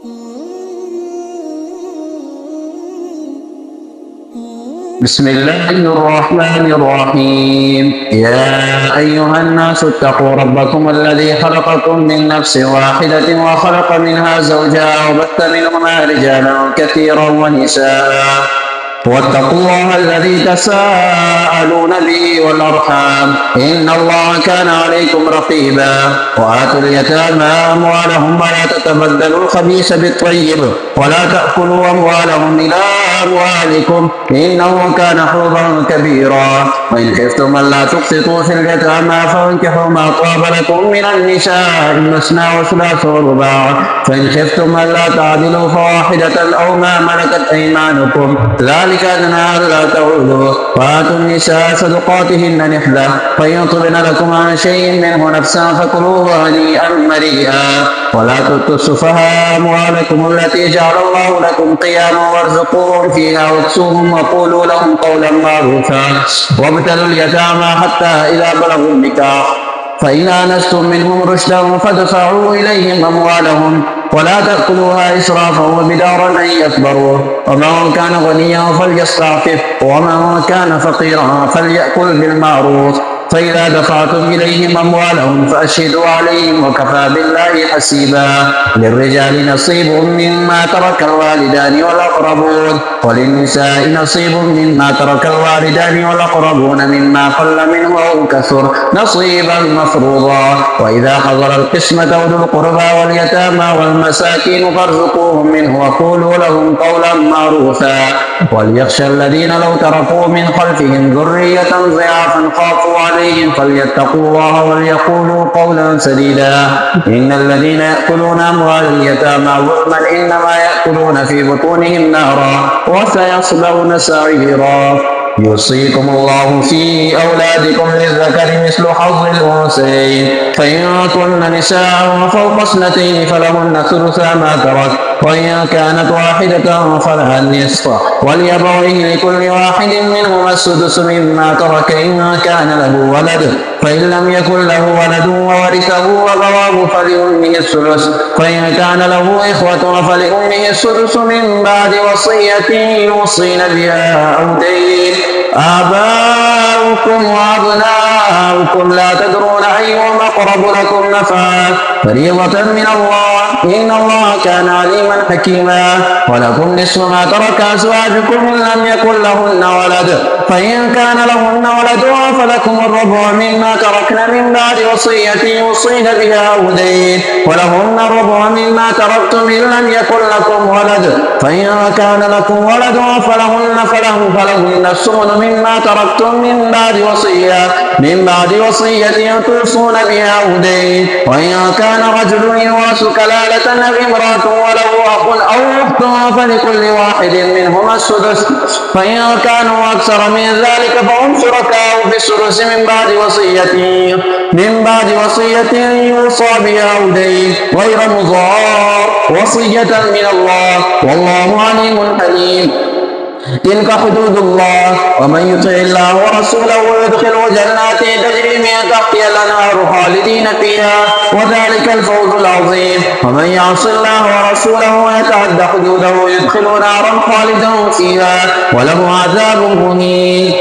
بسم الله الرحمن الرحيم. يا أيها الناس اتقوا ربكم الذي خلقكم من نفس واحدة وخلق منها زوجها وبث منهما رجالا كثيرا ونساء، واتقوا الله الذي تساءلون به والأرحام إن الله كان عليكم رقيبا. وآتوا اليتامى أموالهم ولا تتبدلوا الخبيث بالطيب ولا تأكلوا أموالهم إلى أموالكم إنه كان حوبا كبيرا. وإن خفتم ألا تقسطوا في اليتامى فانكحوا ما طاب لكم من النساء مثنى وثلاث ورباع، فإن خفتم ألا تعدلوا فواحدة أو ما ملكت أيمانكم ذلك أدنى ألا تعولوا. وآتوا النساء صدقاتهن نحلة، فإن طبن لكم عن شيء منه نفسا فكلوه هنيئا مريئا. ولا تؤتوا السفهاء أموالكم التي جعل الله لكم قياما وارزقوهم فيها واكسوهم وقولوا لهم قولا معروفا. وابتلوا اليتامى حتى إذا بلغوا النكاح فإن آنستم منهم رشدا فادفعوا إليهم أموالهم ولا تأكلوها إسرافا وبدارا أن يكبروا. ومن كان غنيا فليستعفف ومن كان فقيرا فليأكل بالمعروف. فإذا دفعتم إليهم أموالهم فأشهدوا عليهم وكفى بالله حسيبا. للرجال نصيب مما ترك الوالدان والأقربون، وللنساء نصيب مما ترك الوالدان والأقربون مما قل منه أو كثر نصيبا مفروضا. وإذا حضر القسمة أولو القربى واليتامى والمساكين فارزقوهم منه وقولوا لهم قولا معروفا. وليخشى الذين لو تركوا من خلفهم ذرية ضعافا خافوا عليهم فليتقوا الله وليقولوا قولا سديدا. إن الذين يأكلون أموال اليتامى ظلما إنما يأكلون في بطونهم نارا وسيصلون سعيرا. يوصيكم الله في أولادكم للذكر مثل حظ الأنثيين، فإن كن نساء فوق اثنتين فلهن ثلثا ما ترك، وإن كانت واحدة فلها النصف، ولأبويه لكل واحد منهما السدس مما ترك إن كان له ولد، فإن لم يكن له ولد وورثه أبواه فلأمه الثلث، فإن كان له إخوة فلأمه السدس من بعد وصية يوصين بها أو دين. آباؤكم وأبناؤكم لا تدرون أيهم أقرب لكم نفعا فريضة من الله إن الله كان عليما حكيما. ولكم نصف ما ترك أزواجكم إن لم يكن لهن ولد، فإن كان لهن ولد فلكم الربع مما تركن من بعد وصية يوصين بها أو دين، ولهن الربع مما تركتم إن لم يكن لكم ولد، فإن كان لكم ولد فلهن الثمن مما تركتم من بعد وصية توصون بها أو دين. وإن كان رجل يورث كلالة أو امرأة وله أخ أو أخت فلكل واحد منهما السدس، فإن كانوا أكثر من ذلك فهم شركاء في الثلث من بعد وصية يوصى بها أو دين غير مضار، وصية من الله والله عليم حليم. تلك حدود الله ومن يطع الله ورسوله يدخله جنات تجري من تحتها الأنهار خالدين فيها وذلك الفوز العظيم. ومن يعص الله ورسوله ويتعد حدوده يدخله نارا خالدا فيها وله عذاب مهين.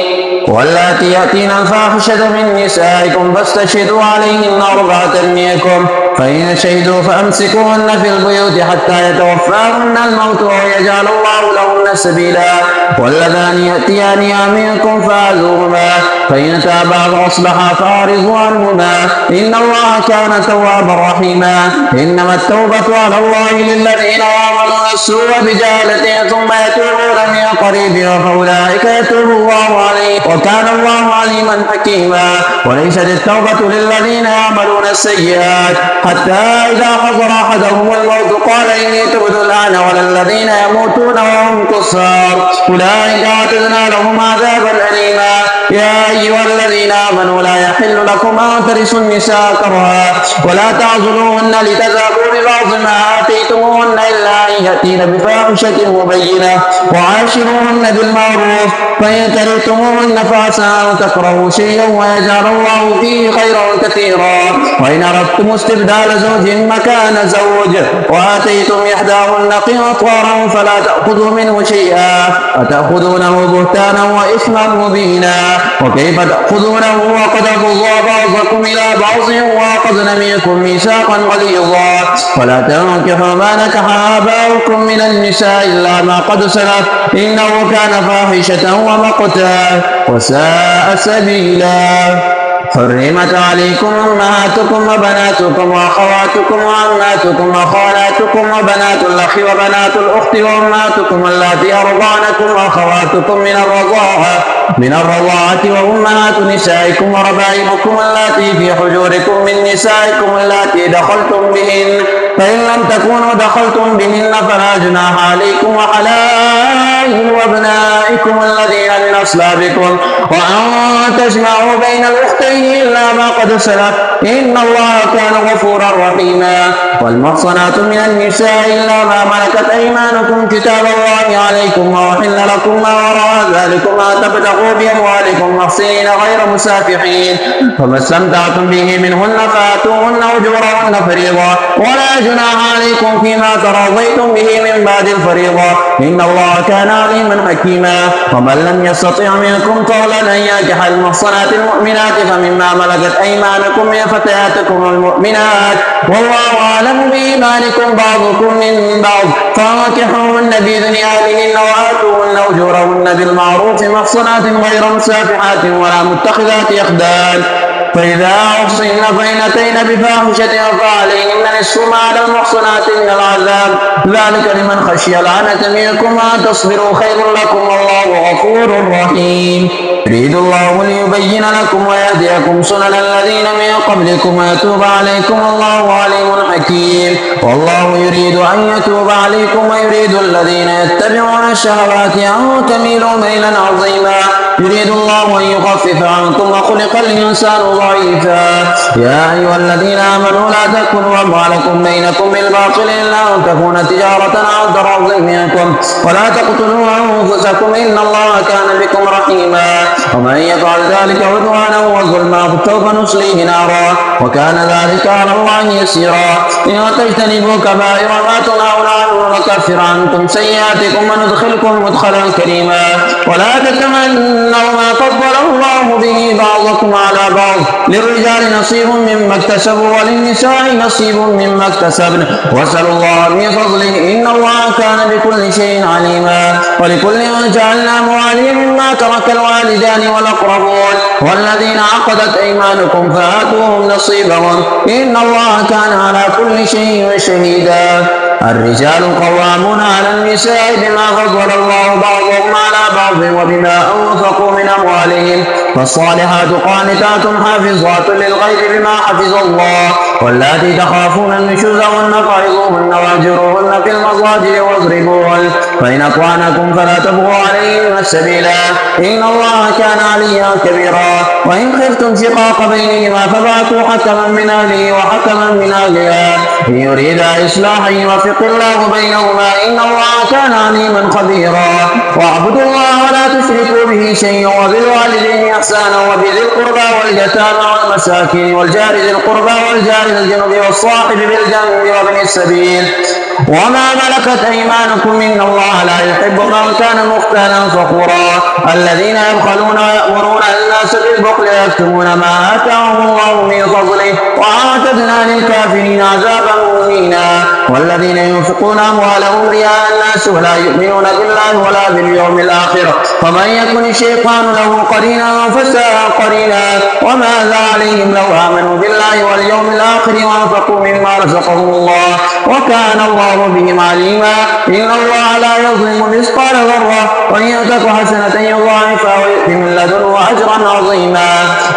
واللاتي يأتين الفاحشة من نسائكم فاستشهدوا عليهن 4 منكم، فإن شهدوا فأمسكوهن في البيوت حتى يتوفاهن الموت ويجعل الله لهن سبيلا. واللذان يأتيانها منكم فآذوهما، فإن تابا وأصلحا فأعرضوا عنهما إن الله كان توابا رحيما. إنما التوبة على الله للذين يعملون السوء بجهالة ثم يتوبون من قريب فأولئك يتوب الله عليهم وكان الله عليما حكيما. وليست التوبة للذين يعملون السيئات حتى إذا حضر أحدهم الموت قال إني تبت الآن، ولا الذين يموتون وهم كفار أولئك أعتدنا لهم عذابا أليما. يا أيها الذين آمنوا لا يحل لكم أن ترثوا النساء كرها ولا تعضلوهن لتذهبوا ببعض ما آتيتموهن إلا أن يأتين بفاحشة مبينة وعاشروهن بالمعروف فإن كرهتموهن فعسى أن تكرهوا شيئا ويجعل الله فيه خيرا كثيرا وإن أردتم استبدال زوج مكان زوج وآتيتم إحداهن قنطارا فلا تأخذوا منه شيئا أتأخذونه بهتانا وإثما مبينا وكيف تأخذونه وقد أفضى بعضكم إلى بعض وأخذن منكم ميثاقا غليظا ولا تنكحوا ما نكح آباؤكم من النساء إلا ما قد سلف إنه كان فاحشة ومقتا وساء سبيلا حرمت عليكم أمهاتكم وبناتكم وأخواتكم وعماتكم وخالاتكم وبنات الأخ وبنات الأخت وأمهاتكم اللاتي أرضعنكم وأخواتكم من الرضاعة وأمهات نسائكم وربائبكم اللاتي في حجوركم من نسائكم اللاتي دخلتم بهن فإن لم تكونوا دخلتم بهن فلا جناح عليكم وحلائل أبنائكم الذين من أصلابكم وأن تجمعوا بين الأختين إلا ما قد سلف إن الله كان غفورا رحيما والمحصنات من النساء إلا ما ملكت أيمانكم كتاب الله عليكم وأحل لكم ما وراء ذلكم ما تبتغوا بأموالكم محصنين غير مسافحين فما استمتعتم به منهن فآتوهن أجورهن فريضة ولا جناح عليكم فيما تراضيتم به من بعد الفريضة إن الله كان عليما حكيما ومن لم يستطع منكم طولا أن ينكح المحصنات المؤمنات فمما ملكت أيمانكم من فتياتكم المؤمنات والله أعلم بإيمانكم بعضكم من بعض فانكحوهن بإذن أهلهن وآتوهن أجورهن بالمعروف محصنات غير مسافحات ولا متخذات أخدان فإذا أحصن فإن أتين بفاحشة فعليهن نصف ما على المحصنات من العذاب ذلك لمن خشي العنة منكم وأن تصبروا خير لكم والله غفور رحيم يريد الله ليبين لكم ويهديكم سنن الذين من قبلكم ويتوب عليكم والله عليم حكيم والله يريد أن يتوب عليكم ويريد الذين يتبعون الشهوات أن تميلوا ميلا عظيما يريد الله أن يخفف عنكم وخلق الإنسان ضعيفا يا أيها الذين آمنوا لا تأكلوا أموالكم بينكم بالباطل إلا أن تكون تجارة عن تراض منكم ولا تقتلوا أنفسكم إن الله كان بكم رحيما ومن يفعل ذلك عدوانا وظلما فسوف نصليه نارا وكان ذلك على الله يسيرا إن تجتنبوا كبائر ما تنهون عنه نكفر عنكم سيئاتكم وندخلكم مدخلا كريما ولا تتمنوا ما فضل الله به بعضكم على بعض للرجال نصيب مما اكتسبوا وللنساء نصيب مما اكتسبن واسألوا الله من فضله إن الله كان بكل شيء عليما ولكل جعلنا مواليا مما ترك الوالدان والأقربون والذين عقدت أيمانكم فآتوهم نصيبهم إن الله كان على كل شيء شهيدا الرجال قوامون على النساء بما فضل الله بعضهم على بعض وبما أنفقوا من أموالهم فالصالحات قانتات حافظات للغيب بما حفظ الله واللاتي تخافون نشوزهن فعظوهن واهجروهن في المضاجع واضربوهن فإن أطعنكم فلا تبغوا عليهن السبيلا إن الله كان عليا كبيرا وإن خفتم شقاق بينهما فبعثوا حكما من أهله وحكما من أهلها إن يريدا إصلاحا يوفق الله بينهما إن الله كان عليما خبيرا واعبدوا الله ولا تشركوا به شيئا وبالوالدين إحسانا وبذي القربى واليتامى والمساكين والجار ذي القربى والجار ذي الجنب والصاحب بالجنب وابن السبيل وما ملكت أيمانكم إن الله لا يحب من كان مختالا فخورا الذين يبخلون ويأمرون الناس بالبخل ويكتمون ما آتاهم الله من فضله وأعتدنا للكافرين عذابا مهينا والذين ينفقون أموالهم رئاء الناس ولا يؤمنون بالله ولا باليوم الآخر ومن يكن الشيطان له قرينا فساء قرينا وماذا عليهم لو آمنوا بالله واليوم الآخر وأنفقوا مما رزقهم الله وكان الله بهم عليما إن الله لا يظلم مثقال ذرة وإن يتك حسنة يضاعفها ويؤتي من لدنه أجرا عظيما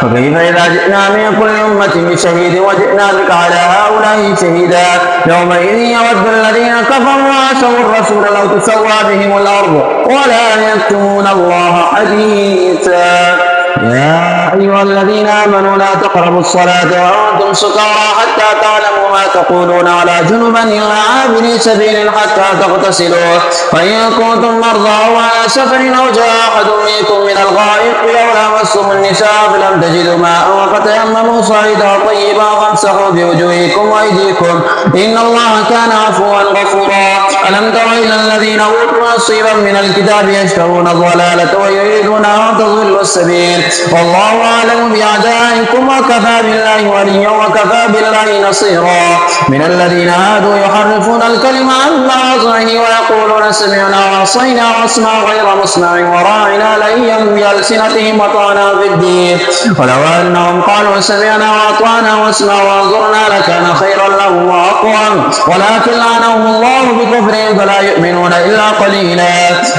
فكيف إذا جئنا من كل أمة بشهيد وجئنا بك على هؤلاء شهيدا يومئذ يود الذين كفروا وعصوا الرسول لو تسوى بهم الأرض ولا يكتمون الله حديثا يا أيها الذين آمنوا لا تقربوا الصلاة وأنتم سكارى حتى تعلموا ما تقولون ولا جنبا إلا عابري سبيل حتى تغتسلوا وإن كنتم مرضى أو على سفر أو جاء أحد منكم من الغائط أو لامستم النساء فلم تجدوا ماء فتيمموا صعيدا طيبا فامسحوا بوجوهكم وأيديكم إن الله كان عفوا غفورا. ألم تر إلى الذين أوتوا نصيبا من الكتاب يشترون الضلالة ويريدون أن تضلوا السبيل والله أعلم بأعدائكم وكفى بالله وليا وكفى بالله نصيرا. من الذين هادوا يحرفون الكلم عن مواضعه ويقولون سمعنا وعصينا واسمع غير مسمع وراعنا ليا بألسنتهم وطعنا في الدين ولو أنهم قالوا سمعنا وأطعنا واسمع وانظرنا لكان خيرا لهم وأقوم ولكن لعنهم الله بكفرهم فلا يؤمنون إلا قليلا.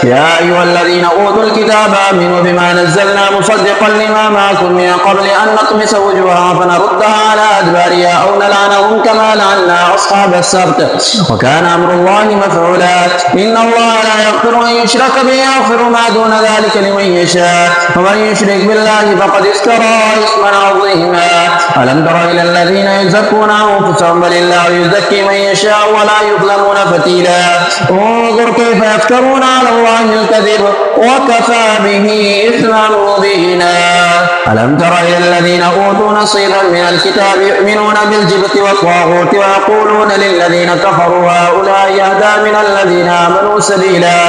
يا أيها الذين أوتوا الكتاب آمنوا بما نزلنا مصدقا لما معكم من قبل أن نطمس وجوهها فنردها على أدبارها أو نلعنهم كما لعنا أصحاب السبت وكان أمر الله مفعولا. إن الله لا يغفر أن يشرك به ويغفر ما دون ذلك لمن يشاء ومن يشرك بالله فقد افترى إثما عظيما. ألم تر إلى الذين يزكون أنفسهم بل الله يزكي من يشاء ولا يظلمون فتيلا. انظر كيف يفترون على الله الكذب وكفى به إثما مبينا. ألم تر إلى الذين أوتوا نصيبا من الكتاب يؤمنون بالجبت والطاغوت ويقولون للذين كفروا هؤلاء يهدى من الذين آمنوا سبيلا.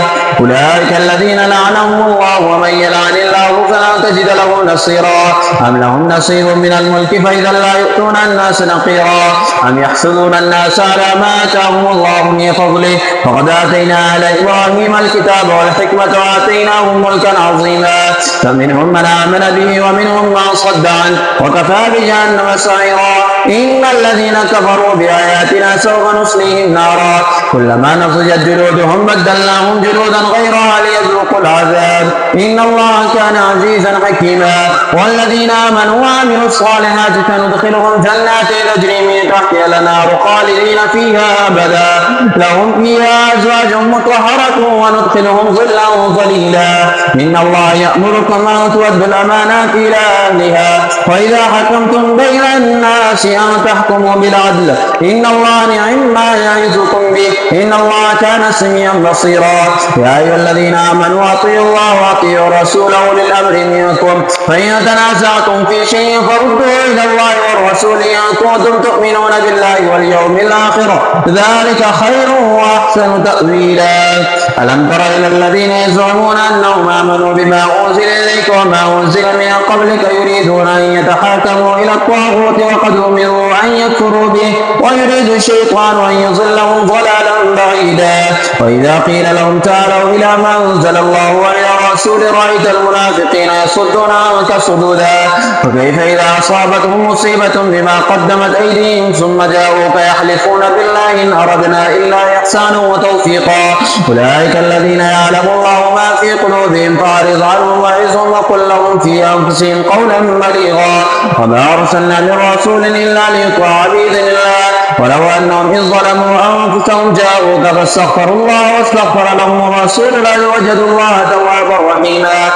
أولئك الذين لعنهم الله ومن يلعن الله فلا تجد له نصيرا. أم لهم نصيب من الملك فإذا لا يؤتون الناس نقيرا. أم يحسدون الناس على ما آتاهم الله من فضله فقد آتينا آل إبراهيم الكتاب والحكمة وآتيناهم ملكا عظيما. فمنهم من آمن به ومنهم من صد عنه وكفى بجهنم سعيرا. إن الذين كفروا بآياتنا سوف نصليهم نارا كلما نضجت جلودهم بدلناهم جلودا غيرها ليذوقوا العذاب إن الله كان عزيزا حكيما. والذين آمنوا وعملوا الصالحات سندخلهم جنات تجري من تحتها الأنهار خالدين فيها أبدا لهم فيها أزواج مطهرة وندخلهم ظلا ظليلا. إن الله يأمركم أن تؤدوا الأمانات إلى أهلها وإذا حكمتم بين الناس أن تحكموا بالعدل إن الله نعم ما يعظكم به إن الله كان سميعا بصيرا. يا أيها الذين آمنوا أطيعوا الله وأطيعوا الرسول أولي الأمر منكم فإن تنازعتم في شيء فردوه إلى الله والرسول إن كنتم تؤمنون بالله واليوم الآخر ذلك خير وأحسن تأويلا. ألم تر إلى الذين يزعمون أنهم آمنوا بما أنزل إليك وما أنزل من قبلك يريدون أن يتحاكموا إلى الطاغوت وقد أمروا أن يكفروا به ويريد الشيطان أن يضلهم ضلالا بعيدا. وإذا قيل لهم تعالوا إلى ما أنزل الله وإلى الرسول رأيت المنافقين يصدون عنك صدودا. فكيف إذا أصابتهم مصيبة بما قدمت أيديهم ثم جاءوك يحلفون بالله إن أردنا إلا إحسانا وتوفيقا أولئك الذين يعلم الله ما في قلوبهم فأعرض عنهم وعظهم وقل لهم في أنفسهم قولا بليغا. وما أرسلنا من رسول إلا ليطاع بإذن الله ولو أنهم إذ ظلموا أنفسهم جاءوك فاستغفروا الله واستغفر لهم الرسول لوجدوا الله توابا رحيما.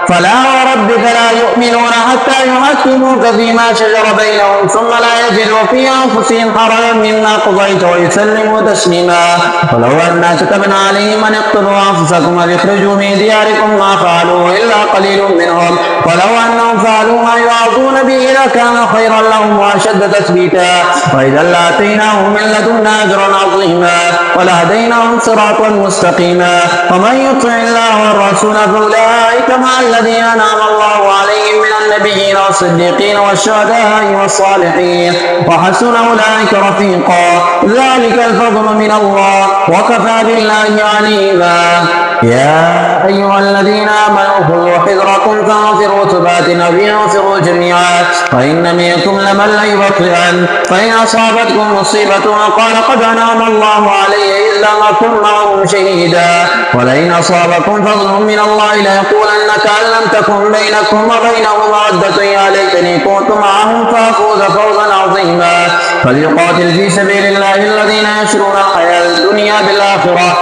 فلا وربك لا يؤمنون حتى يحكموك فيما شجر بينهم ثم لا يجدوا في أنفسهم حرجا مما قضيت ويسلموا تسليما. ولو أنا كتبنا عليهم أن اقتلوا أنفسكم واخرجوا من دياركم ما فعلوه إلا قليل منهم ولو أنهم فعلوا ما يوعظون به لكان خيرا لهم وأشد تثبيتا وإذا لآتيناهم من لدنا أجرا عظيما ولهديناهم صراطا مستقيما. ومن يطع الله والرسول فأولئك مع الذين أنعم الله عليهم من النبيين والصديقين والشهداء والصالحين وحسن أولئك رفيقا ذلك الفضل من الله وكفى بالله عليما. يا أيها الذين آمنوا خذوا حذركم فانفروا ثبات أو انفروا جميعا وإن منكم لمن ليبطئن فإن أصابتكم مصيبة قال قد أنعم الله علي إذ لم أكن معهم شهيدا ولئن أصابكم فضل من الله ليقولن كأن لم تكن بينكم وبينه مودة يا ليتني كنت معهم فأفوز فوزا عظيما. فليقاتل في سبيل الله الذين يشرون الحياة الدنيا بالآخرة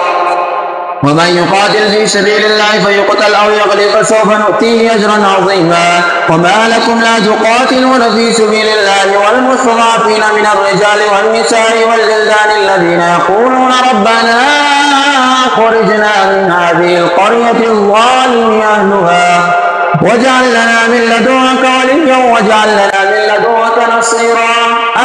ومن يقاتل في سبيل الله فيقتل أو يغلب فسوف نؤتيه أجرا عظيما. وما لكم لا تقاتلون في سبيل الله والمستضعفين من الرجال والنساء والولدان الذين يقولون ربنا أخرجنا من هذه القرية الظالم أهلها واجعل لنا من لدنك وليا واجعل لنا من لدنك نصيرا.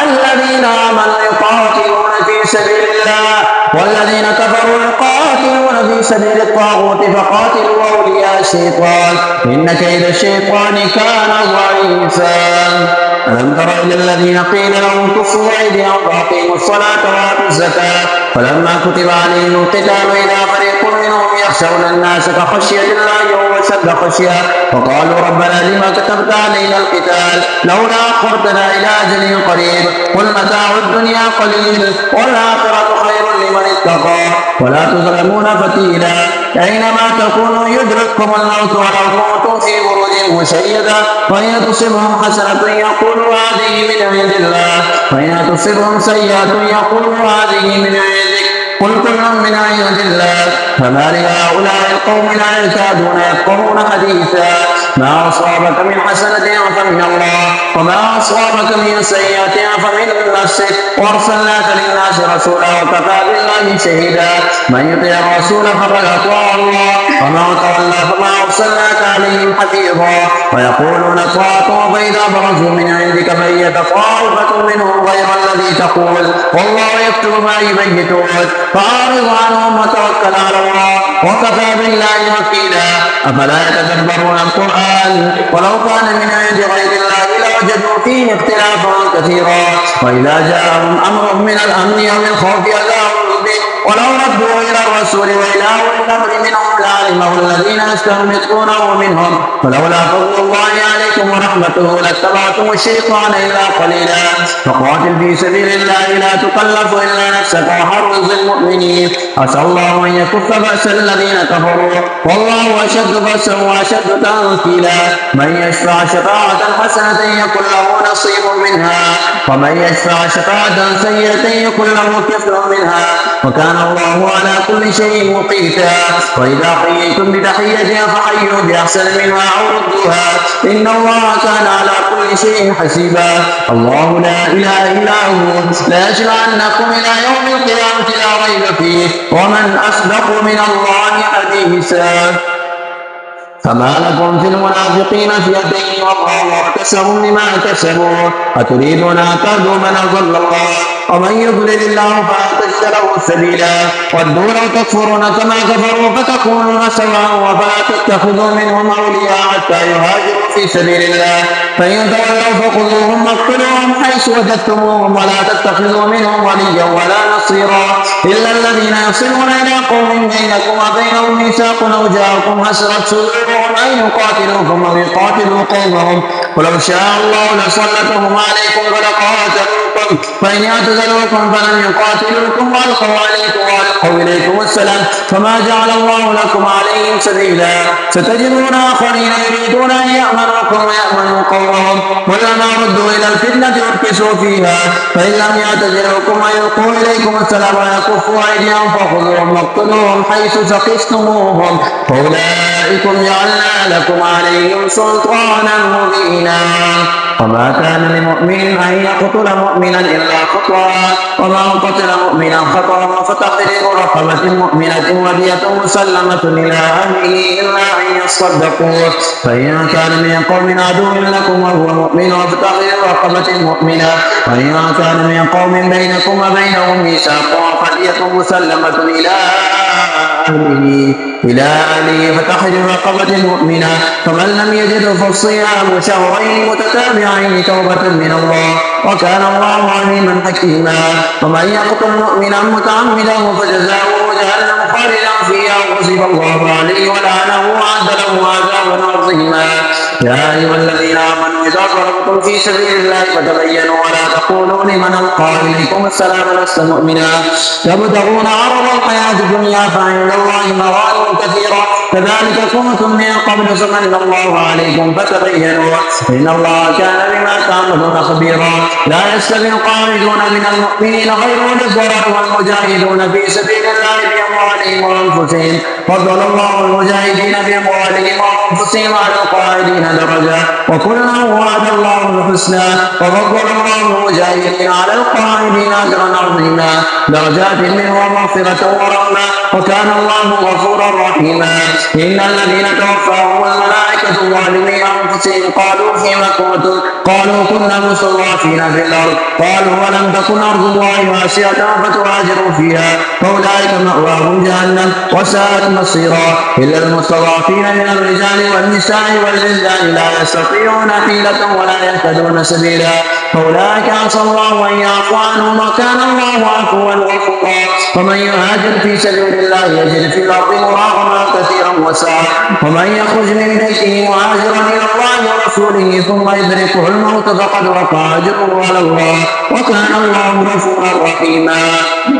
الذين آمنوا يقاتلون في سبيل الله والذين كفروا يقاتلون في سبيل الطاغوت فقاتلوا أولياء الشيطان إن كيد الشيطان كان ضعيفا. ألم تر إلى الذين قيل لهم كفوا أيديهم وأقيموا الصلاة وآتوا الزكاة فلما كتب عليهم القتال إذا فريق منهم يخشون الناس كخشية الله وهو أشد خشية وقالوا ربنا لما كتبت علينا القتال لولا أخرتنا إلى أجل قريب قل متاع الدنيا قليل والآخرة خير لمن اتقى ولا تظلمون فتيلا. أينما تكونوا يدرككم الموت ولو كنتم في بروج مشيدة وإن تصبهم حسنة يقولوا هذه من عند الله وإن تصبهم سيئة يقولوا هذه من عندك قل كل من عند الله فما لهؤلاء القوم لا يكادون يفقهون حديثا. ما أصابك من حسنة فمن الله وما أصابك من سيئة فمن نفسك وأرسلناك للناس رسولا وكفى بالله شهيدا. من يطع الرسول فقد أطاع الله ومن تولى فما أرسلناك عليهم حفيظا. ويقولون طاعة فإذا برزوا من عندك بيت طائفة منهم غير الذي تقول والله يكتب ما يبيتون فأعرض عنهم وتوكل على الله وكفى بالله وكيلا. أفلا يتدبرون القرآن ولو كان من عند غير الله لوجدوا فيه اختلافا كثيرا. وإذا جاءهم أمر من الأمن أو الخوف أذاعوا به ولو ردوا إلى الرسول وإلى أولي الأمر منهم لعلمه الذين يستنبطونه منهم ولولا فضل الله عليكم ورحمته لاتبعتم الشيطان إلا قليلا. فقاتل في سبيل الله لا تكلف إلا نفسك وحرز المؤمنين عسى الله أن يكف بأس الذين كفروا والله أشد بأسا وأشد تنكيلا. من يشفع شفاعة حسنة يكن له نصيب منها ومن يشفع شفاعة سيئة يكن له كفر منها وكان الله على كل شيء مقيتا. وإذا حييتم بتحية فحيوا بأحسن منها أو ردوها إن الله كان على كل شيء حسيبا. الله لا إله إلا هو لا يجمعنكم إلى يوم القيامة لا ريب فيه ومن أصدق من الله حديثا. فما لكم في المنافقين فئتين والله اعتصموا بما كسبوا أتريدون أن تهدوا من أضل الله ومن يضلل الله فلا تجد له سبيلا. ودوا لو تكفرون كما كفروا فتكونون سواء وفلا تتخذوا منهم أولياء حتى يهاجروا في سبيل الله فإن تولوا فخذوهم واقتلوهم حيث وجدتموهم ولا تتخذوا منهم وليا ولا نصيرا إلا الذين يصلون إلى قوم بينكم وبينهم ميثاق أو جاءكم حسرت صدورهم أن يقاتلوكم أو يقاتلوا قومهم ولو شاء الله لسلطهم عليكم فلقاتلوكم فإن اعتزلوكم فلم يقاتلوكم وألقوا إليكم السلام فما جعل الله لكم عليهم سبيلا. ستجدون آخرين يريدون أن يأمنوكم ويأمنوا قومهم ولما ردوا إلى الفتنة أركسوا فيها فإن لم يعتزلوكم ويلقوا إليكم السلام ويكفوا أيديهم فخذوهم واقتلوهم حيث ثقفتموهم فأولئكم جعلنا لكم عليهم سلطانا مبينا. وما كان لمؤمن أن يقتل مؤمنا إلا خطأ ومن قتل مؤمنا خطأ فتحرير رقبة مؤمنة ودية مسلمة إلى أهله إلا أن يصدقوا فإن كان من قوم عدو لكم وهو مؤمن فتحرير رقبة مؤمنة وإن كان من قوم بينكم وبينهم ميثاق فدية مسلمة إلى أهله فتحرير رقبة مؤمنة فمن لم يجد فالصيام شهرين متتابعين توبة من الله وكان الله عليما حكيما. ومن يقتل مؤمنا متعمدا فجزاؤه جهنم خالدا فيها وغضب الله عليه ولعنه وأعد له عذابا عظيما. يا أيها الذين آمنوا إذا ضربتم في سبيل الله فتبينوا ولا تقولوا لمن ألقى إليكم السلام لست مؤمنا تبتغون عرض الحياة الدنيا فعند الله مغانم كثيرة كذلك كنتم من قبل فمن الله عليكم فتبينوا إن الله كان بما تعملون خبيرا. لا يستوي القاعدون من المؤمنين غير أولي الضرر والمجاهدون في سبيل الله بأموالهم وأنفسهم فضل الله المجاهدين بأموالهم وأنفسهم على القاعدين درجة وكلا وعد الله الحسنى وفضل الله المجاهدين على القاعدين أجرا عظيما درجات منه ومغفرة ورحمة وكان الله غفورا رحيما. إن الذين توفاهم الملائكة ظالمي أنفسهم قالوا فيما كنتم قالوا كنا مستضعفين في الأرض قالوا ولم تكن أرض الله واسعة فتهاجروا فيها فأولئك مأواهم جهنم وساءت مصيرا إلا المستضعفين من الرجال والنساء والولدان لا يستطيعون حيلة ولا يهتدون سبيلا فأولئك عسى الله أن يعفو عنهم وكان الله عفوا غفورا. ومن يهاجر في سبيل الله يجد في الأرض مراغما كثيرا وسعا ومن يخرج من بيته مهاجرا إلى الله ورسوله ثم يدركه الموت فقد وقع أجره على الله وكان الله غفورا رحيما.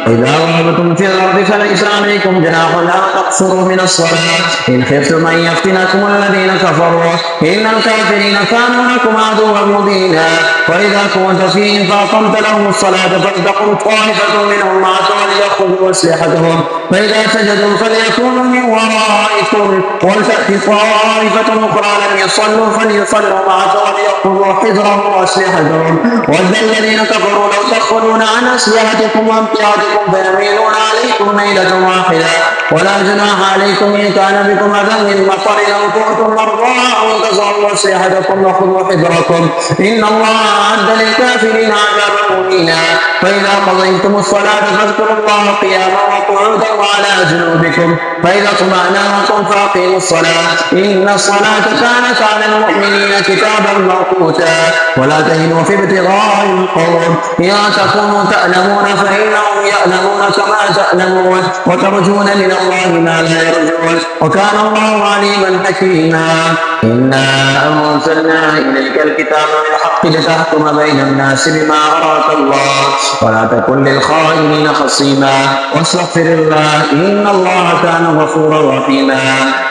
إذا ضربتم في الأرض فليس عليكم جناح أن تقصروا من الصلاة إن خفتم أن يفتنكم الذين كفروا إن الكافرين كانوا لكم عدوا مبينا. وإذا كنت فيهم فأقمت لهم الصلاة فلتقم طائفة منهم معك وليأخذوا أسلحتهم فإذا سجدوا فليكونوا من ورائكم ولتأتي طائفة أخرى لم يصلوا فليصلوا معك وليأخذوا حذرهم وأسلحتهم ود الذين كفروا لو تأخذون عن أسلحتكم وأمتعتكم فيميلون عليكم ميلة واحدة ولا جناح عليكم إن كان بكم أذى من مطر أو كنتم مرضى أو تضعوا أسلحتكم وخذوا حذركم إن الله أعد للكافرين عذابا مهينا. فإذا قضيتم الصلاة فاذكروا الله قياما وقعودا وعلى جنوبكم فإذا اطمأننتم فأقيموا الصلاة إن الصلاة كانت على المؤمنين كتابا موقوتا. ولا تهنوا في ابتغاء القوم إن تكونوا تألمون فإنهم يألمون كما تألمون وترجون من الله ما لا يرجون وكان الله عليما حكيما. إنا أنزلنا إليك الكتاب بالحق لتحكم بين الناس بما أراك الله ولا تكن للخائنين خصيما واستغفر الله إن الله كان غفورا رحيما.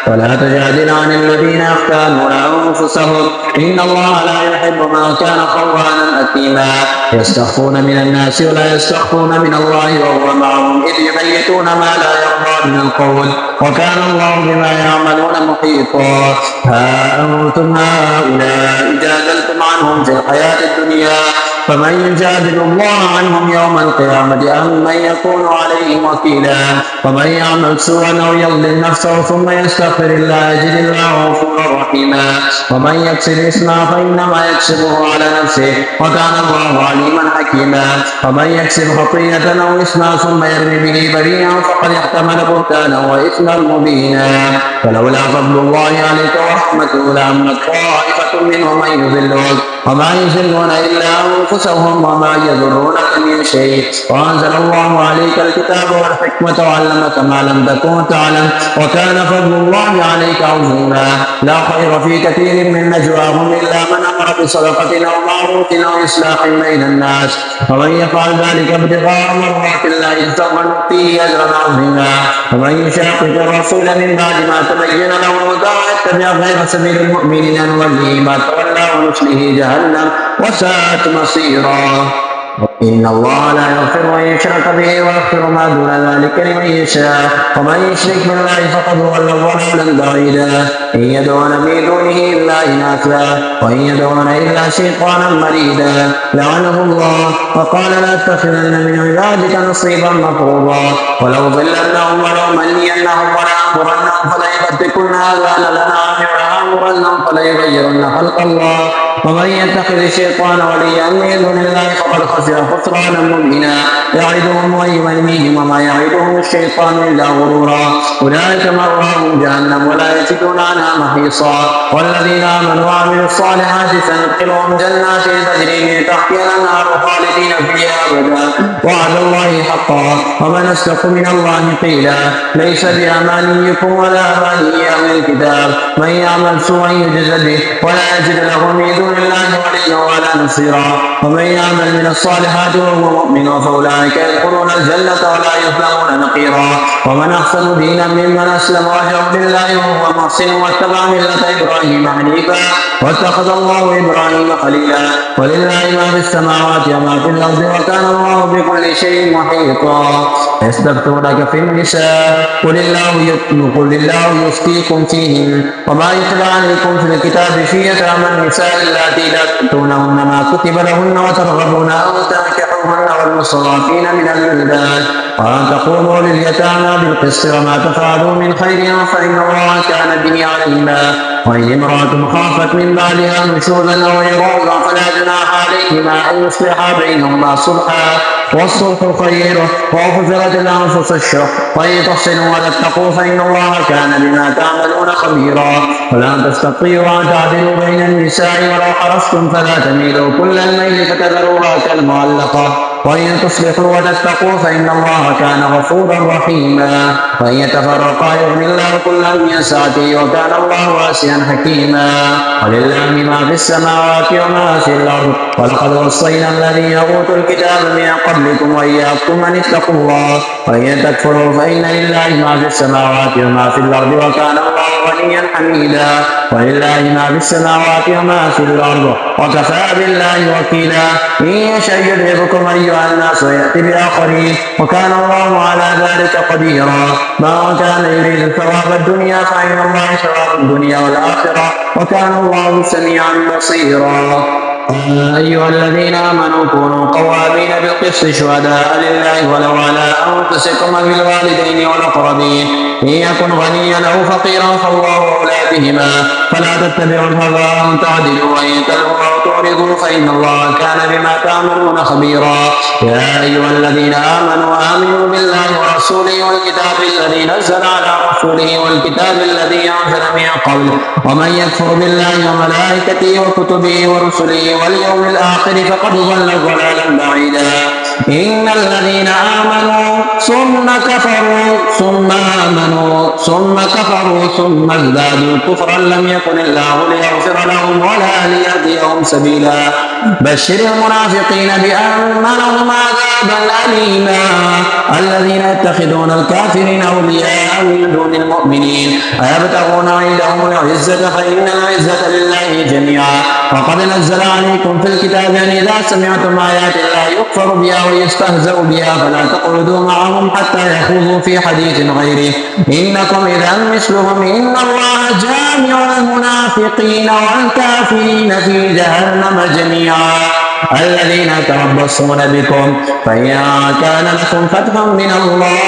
ولا تجادل عن الذين يختانون أنفسهم إن الله لا يحب من كان خوانا أثيما. يستخفون من الناس ولا يستخفون من الله وهو معهم إذ يبيتون ما لا يرضى من القول وكان الله بما يعملون محيطا. ها أنتم هؤلاء جادلتم عنهم في الحياة الدنيا فمن يجادل الله عنهم يوم القيامة أم من يكون عليهم وكيلا. ومن يعمل سوءا أو يظلم نفسه ثم يستغفر الله يجد الله غفورا رحيما. ومن يكسب إثما فإنما يكسبه على نفسه وكان الله عليما حكيما. ومن يكسب خطيئة أو إثما ثم يرمي به بريئا فقد احتمل بهتانا وإثما مبينا. فلولا فضل الله عليك ورحمته لعمت طائفة منهم من يضلون وما يضلون إلا أنفسهم وما يضرونك من شيء. وأنزل الله عليك الكتاب والحكمة وعلمك ما لم تكن تعلم وكان فضل الله عليك عظيما. لا خير في كثير من نجواهم إلا من أمر بصدقة أو معروف أو إصلاح بين الناس ومن يفعل ذلك ابتغاء مرضات الله سوف نؤتيه أجرا عظيما. ومن يشاقق الرسول من بعد ما تبين له الهدى ويتبع غير سبيل المؤمنين نوليه ما تولى ونصله جهنم وساءت مصيرا. إن الله لا يغفر أن يشرك به ويغفر ما دون ذلك لمن يشاء ومن يشرك بالله فقد ضل ضلالا بعيدا. إن يدعون من دونه إلا إناثا وإن يدعون إلا شيطانا مريدا لعنه الله وقال لأتخذن من عبادك نصيبا مفروضا ولو ضلنهم ولأمنينهم ولآمرنهم فليبتكن آذان الأنعام ولآمرنهم فليغيرن خلق الله ومن يتخذ الشيطان وليا من دون الله فقد خسر خسرانا مبينا. يعدهم ويمنيهم وما يعدهم الشيطان إلا غرورا. أولئك مأواهم جهنم ولا يجدون عنها محيصا. والذين آمنوا وعملوا الصالحات سندخلهم جنات تجري من تحتها الأنهار خالدين فيها أبدا وعد الله حقا ومن أصدق من الله قيلا. ليس بأمانيكم ولا أماني أهل الكتاب من يعمل سوءا يجز به ولا يجد له من دون الله وليا ولا نصيرا. ومن يعمل من الصالحات فاجر ومؤمن فأولئك يدخلون الجنة ولا يظلمون نقيرا. ومن أحسن دينا ممن أسلم وجهه لله وهو محسن واتبع ملة إبراهيم حنيفا واتخذ الله إبراهيم خليلا. ولله ما في السماوات وما في الأرض وكان الله بكل شيء محيطا. يستفتونك في النساء قل الله يفتيكم فيهن وما يتلى عليكم في الكتاب في يتامى النساء اللاتي لا تؤتونهن ما كتب لهن وترغبون أن تنكحوهن والمستضعفين من الولدان وأن تقوموا لليتامى بالقسط وما تفعلوا من خير فإن الله كان به عليما. وإن امرأة خافت من بعدها نشوزا أو إعراضا فلا جناح عليهما أن يصلحا بينهما صلحا والصلح خير وأحضرت الأنفس الشح وإن تحسنوا وتتقوا فإن الله كان بما تعملون خبيرا. ولا تستطيعوا أن تعدلوا بين النساء ولو حرصتم فلا تميلوا كل الميل فتذروها كالمعلقة. وإن تصلحوا وتتقوا فإن الله كان غفورا رحيما. وإن يتفرقا يغني الله كلا من سعته وكان الله واسعا حكيما. ولله ما في السماوات وما في الأرض ولقد وصينا الذين أوتوا الكتاب من قبلكم وإياكم أن اتقوا الله. وإن تكفروا فإن لله ما في السماوات وما في الأرض وكان الله غنيا حميدا. ولله ما في السماوات وما في الأرض وكفى بالله وكيلا. إن يشأ يذهبكم أيها الناس ويأتي بآخرين وكان الله على ذلك قديرا. ما كان يريد ثواب الدنيا فإن الله ثواب الدنيا والآخرة وكان الله سميعا بصيرا. أيها الذين آمنوا كونوا قوامين بالقسط شهداء لله ولو على أنفسكم بالوالدين والأقربين إن يكن غنيا أو فقيرا فالله أولى بهما فلا تتبعوا الهوى أن تعدلوا وإن تلووا أو تعرضوا فإن الله كان بما تعملون خبيرا. يا أيها الذين آمنوا بالله ورسوله والكتاب الذي نزل على رسوله والكتاب الذي أنزل من قبل ومن يكفر بالله وملائكته وكتبه ورسله واليوم الآخر فقد ضل ضلالا بعيدا. إن الذين آمنوا ثم كفروا ثم آمنوا ثم كفروا ثم ازدادوا كفرا لم يكن الله ليغفر لهم ولا ليهديهم سبيلا. بشر المنافقين بأن لهم عذابا أليما. الذين يتخذون الكافرين أولياء من دون المؤمنين أيبتغون عندهم العزة فإن العزة لله جميعا. وقد نزل عليكم في الكتاب أن إذا سمعتم آيات الله يكفر بها ويستهزأ بها فلا تقعدوا معهم حتى يخوضوا في حديث غيره إنكم إذا مثلهم إن الله جامع المنافقين والكافرين في جهنم جميعا. الذين يتربصون بكم فإن كان لكم فتح من الله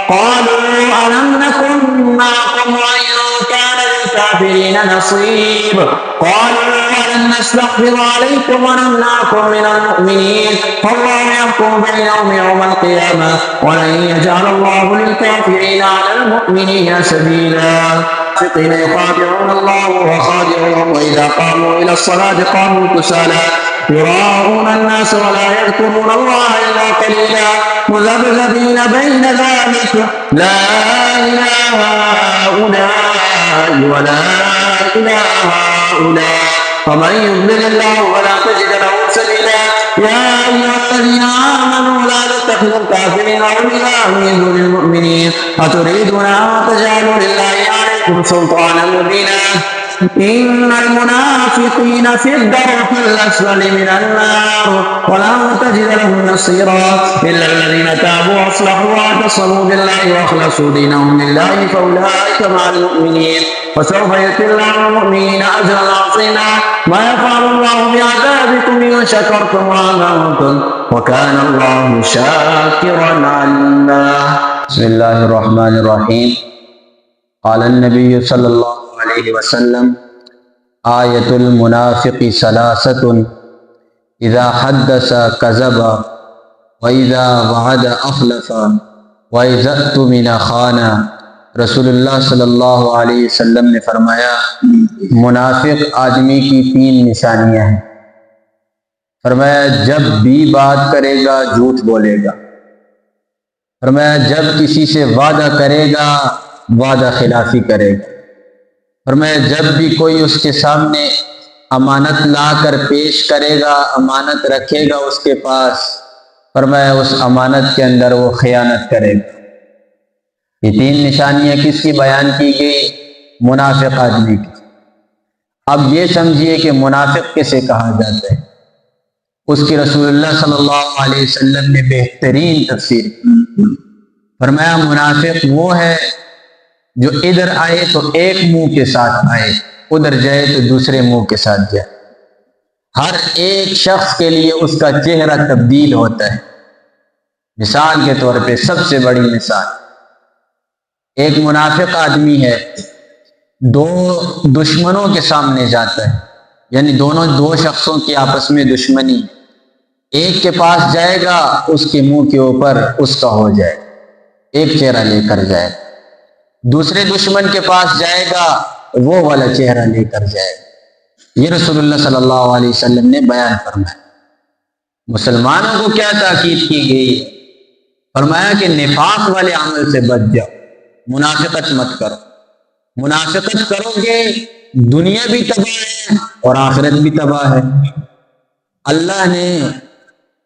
قالوا ألم نكن معكم وإن كان للكافرين نصيب قالوا ألم نستحفظ عليكم ونمنعكم من المؤمنين فالله يحكم بينهم يوم القيامة ولن يجعل الله للكافرين على المؤمنين سبيلا. المنافقين يخادعون الله وخادعهم وإذا قاموا إلى الصلاة قاموا كسالى يراءون الناس ولا يذكرون الله إلا قليلا مذبذبين بين ذلك لا إله هؤلاء ولا إله هؤلاء ومن يضلل الله ولا تجد له سبيلا. يا أيها الذين آمنوا لا تتخذوا الكافرين أولياء من دون المؤمنين أتريدون أن تجعلوا لله عليكم سلطانا مبينا. إن المنافقين في الدرك الأسفل من النار ولن تجد لهم نصيرا إلا الذين تابوا وأصلحوا واعتصموا بالله وأخلصوا دينهم لله فأولئك مع المؤمنين وسوف يؤتي الله المؤمنين أجرا عظيما. ما يفعل الله بعذابكم إن شكرتم وآمنتم وكان الله شاكرا عليما. بسم الله الرحمن الرحيم. قال النبي صلى الله عليه وسلم آية المنافق ثلاثة إذا حدث كذب وإذا وعد أخلف وإذا اؤتمن خان. रसूल अल्लाह सल्लल्लाहु अलैहि वसल्लम ने फरमाया मुनाफिक आदमी की तीन निशानियां हैं। फरमाया जब भी बात करेगा झूठ बोलेगा। फरमाया जब किसी से वादा करेगा वादा खिलाफी करेगा। फरमाया जब भी कोई उसके सामने امانت لا کر پیش کرے گا، امانت رکھے گا اس کے پاس، فرمایا اس امانت کے اندر وہ خیانت کرے گا۔ یہ 3 نشانیاں کس کی بیان کی گئی؟ منافق آدمی کی۔ اب یہ سمجھیے کہ منافق کسے کہا جاتا ہے، اس کی رسول اللہ صلی اللہ علیہ وسلم نے بہترین تفسیر کی۔ فرمایا منافق وہ ہے جو ادھر آئے تو ایک منہ کے ساتھ آئے، ادھر جائے تو دوسرے منہ کے ساتھ جائے۔ ہر ایک شخص کے لیے اس کا چہرہ تبدیل ہوتا ہے۔ مثال کے طور پہ سب سے بڑی مثال، ایک منافق آدمی ہے، 2 دشمنوں کے سامنے جاتا ہے، یعنی دو شخصوں کی آپس میں دشمنی، ایک کے پاس جائے گا اس کے منہ کے اوپر اس کا ہو جائے، ایک چہرہ لے کر جائے، دوسرے دشمن کے پاس جائے گا وہ والا چہرہ لے کر جائے۔ یہ رسول اللہ صلی اللہ علیہ وسلم نے بیان فرمایا۔ مسلمانوں کو کیا تاکید کی گئی ہے؟ فرمایا کہ نفاق والے عمل سے بچ جاؤ، منافقت مت کرو۔ منافقت کرو گے دنیا بھی تباہ ہے اور آخرت بھی تباہ ہے۔ اللہ نے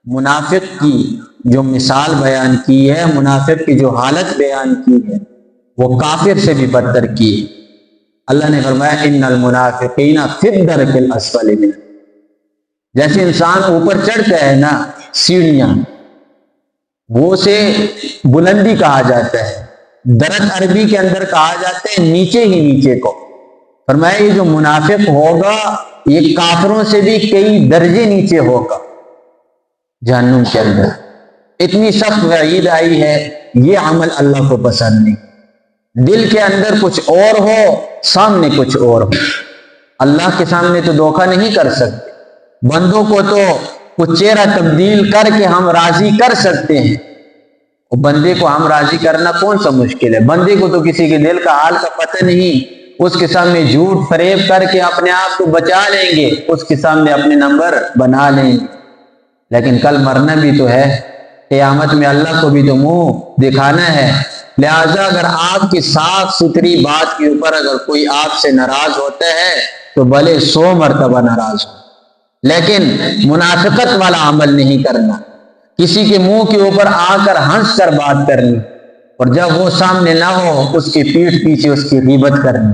منافق کی جو مثال بیان کی ہے، منافق کی جو حالت بیان کی ہے، وہ کافر سے بھی بدتر کی ہے۔ اللہ نے فرمایا ان المنافقین فی الدرک الاسفل من، جیسے انسان اوپر چڑھتا ہے نا سیڑھیاں، وہ سے بلندی کہا جاتا ہے، درک عربی کے اندر کہا جاتا ہے نیچے ہی نیچے کو۔ فرمایا یہ جو منافق ہوگا یہ کافروں سے بھی کئی درجے نیچے ہوگا جہنم کے اندر۔ اتنی سخت وعید آئی ہے، یہ عمل اللہ کو پسند نہیں۔ دل کے اندر کچھ اور ہو، سامنے کچھ اور ہو۔ اللہ کے سامنے تو دھوکہ نہیں کر سکتے، بندوں کو تو کچھ چہرہ تبدیل کر کے ہم راضی کر سکتے ہیں۔ بندے کو ہم راضی کرنا کون سا مشکل ہے؟ بندے کو تو کسی کے دل کا حال کا پتہ نہیں، اس کے سامنے جھوٹ فریب کر کے اپنے آپ کو بچا لیں گے، اس کے سامنے اپنے نمبر بنا لیں گے، لیکن کل مرنا بھی تو ہے، قیامت میں اللہ کو بھی تو منہ دکھانا ہے۔ لہٰذا اگر آپ کی صاف ستھری بات کے اوپر اگر کوئی آپ سے ناراض ہوتا ہے تو بھلے 100 مرتبہ ناراض ہو، لیکن منافقت والا عمل نہیں کرنا، کسی کے منہ کے اوپر آ کر ہنس کر بات کرنی، اور جب وہ سامنے نہ ہو اس کی پیٹھ پیچھے اس کی غیبت کرنی۔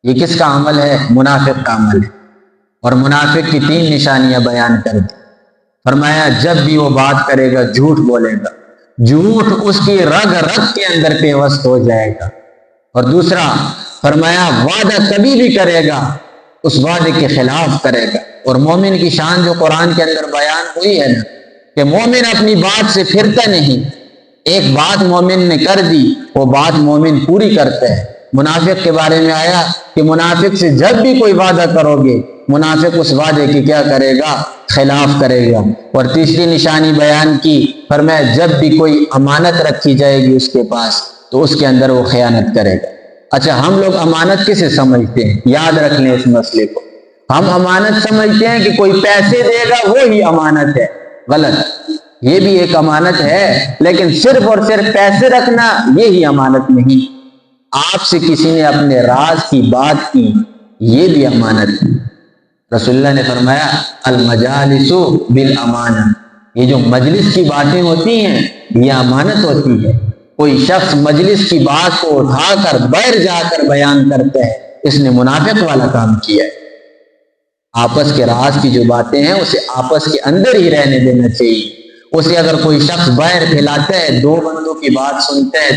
یہ کس کا عمل ہے؟ منافق کا عمل ہے۔ اور منافق کی 3 نشانیاں بیان کر دی۔ فرمایا جب بھی وہ بات کرے گا جھوٹ بولے گا، جھوٹ اس کی رگ رگ کے اندر پیوست ہو جائے گا۔ اور دوسرا فرمایا وعدہ کبھی بھی کرے گا اس وعدے کے خلاف کرے گا۔ اور مومن کی شان جو قرآن کے اندر بیان ہوئی ہے نا کہ مومن اپنی بات سے پھرتا نہیں، ایک بات مومن نے کر دی وہ بات مومن پوری کرتا ہے۔ منافق کے بارے میں آیا کہ منافق سے جب بھی کوئی وعدہ کرو گے منافق اس وعدے کی کیا کرے گا؟ خلاف کرے گا۔ اور تیسری نشانی بیان کی، فرمایا جب بھی کوئی امانت رکھی جائے گی اس کے پاس تو اس کے اندر وہ خیانت کرے گا۔ اچھا ہم لوگ امانت کسے سمجھتے ہیں؟ یاد رکھ لیں اس مسئلے کو، ہم امانت سمجھتے ہیں کہ کوئی پیسے دے گا وہی امانت ہے، غلط۔ یہ بھی ایک امانت ہے لیکن صرف اور صرف پیسے رکھنا یہی امانت نہیں۔ آپ سے کسی نے اپنے راز کی بات کی یہ بھی امانت ہے۔ رسول اللہ نے فرمایا المجالس بالامانہ، یہ جو مجلس کی باتیں ہوتی ہیں یہ امانت ہوتی ہے۔ کوئی شخص مجلس کی بات کو اٹھا کر باہر جا کر بیان کرتا ہے، اس نے منافق والا کام کیا ہے۔ آپس کے راز کی جو باتیں ہیں اسے آپس کے اندر ہی رہنے دینا چاہیے۔ اسے اگر کوئی شخص باہر پھیلاتا ہے، 2 بندوں کی بات سنتا ہے،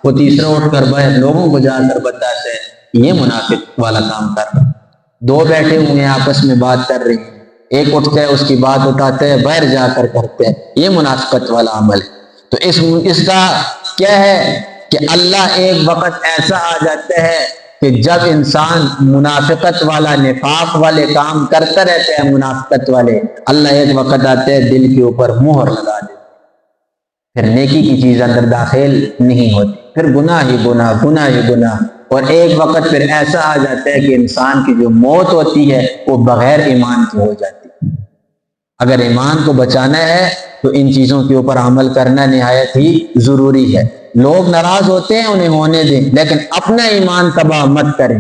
وہ تیسرا اٹھ کر باہر لوگوں کو جا کر بتاتا ہے، یہ منافق والا کام کر رہا ہے۔ 2 بیٹھے ہوئے ہیں آپس میں بات کر رہے ہیں، ایک اٹھتا ہے اس کی بات اٹھاتا ہے باہر جا کر کرتے ہیں، یہ منافقت والا عمل ہے۔ تو اس کا کیا ہے کہ اللہ ایک وقت ایسا آ جاتا ہے کہ جب انسان منافقت والا نفاق والے کام کرتا رہتا ہے، منافقت والے، اللہ ایک وقت آتا ہے دل کے اوپر مہر لگا دیتا ہے، پھر نیکی کی چیز اندر داخل نہیں ہوتی، پھر گناہ ہی گناہ، گناہ ہی گناہ۔ اور ایک وقت پھر ایسا آ جاتا ہے کہ انسان کی جو موت ہوتی ہے وہ بغیر ایمان کے ہو جاتی ہے۔ اگر ایمان کو بچانا ہے تو ان چیزوں کے اوپر عمل کرنا نہایت ہی ضروری ہے۔ لوگ ناراض ہوتے ہیں انہیں ہونے دیں، لیکن اپنا ایمان تباہ مت کریں،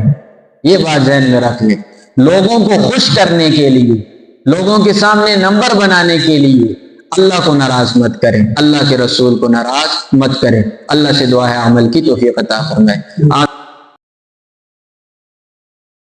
یہ بات ذہن میں رکھ لیں۔ لوگوں کو خوش کرنے کے لیے، لوگوں کے سامنے نمبر بنانے کے لیے اللہ کو ناراض مت کریں، اللہ کے رسول کو ناراض مت کریں۔ اللہ سے دعا ہے عمل کی توفیق عطا فرمائے۔